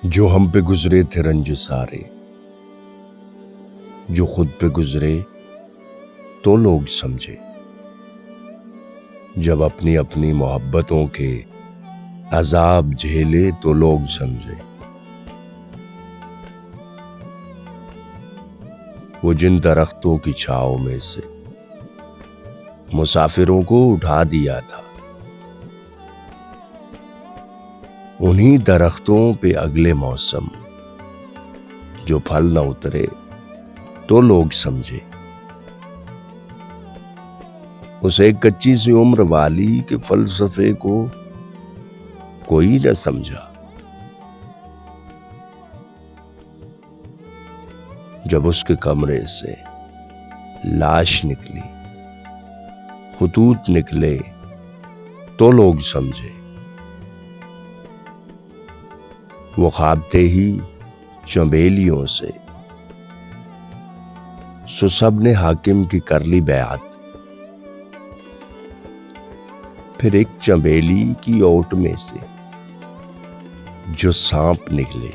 جو ہم پہ گزرے تھے رنج سارے، جو خود پہ گزرے تو لوگ سمجھے، جب اپنی اپنی محبتوں کے عذاب جھیلے تو لوگ سمجھے، وہ جن درختوں کی چھاؤں میں سے مسافروں کو اٹھا دیا تھا، انہی درختوں پہ اگلے موسم جو پھل نہ اترے تو لوگ سمجھے، اس ایک کچی سی عمر والی کے فلسفے کو کوئی نہ سمجھا، جب اس کے کمرے سے لاش نکلی، خطوط نکلے تو لوگ سمجھے، وہ خوابتے ہی چنبیلیوں سے سو سب نے حاکم کی کر لی بیعت، پھر ایک چنبیلی کی اوٹ میں سے جو سانپ نکلے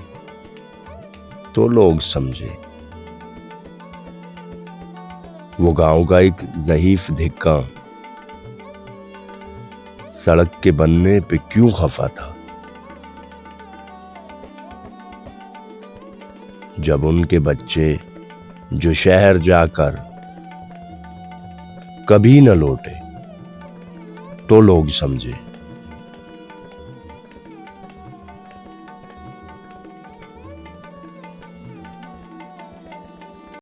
تو لوگ سمجھے، وہ گاؤں کا ایک ضعیف دھکا سڑک کے بننے پہ کیوں خفا تھا، جب ان کے بچے جو شہر جا کر کبھی نہ لوٹے تو لوگ سمجھے۔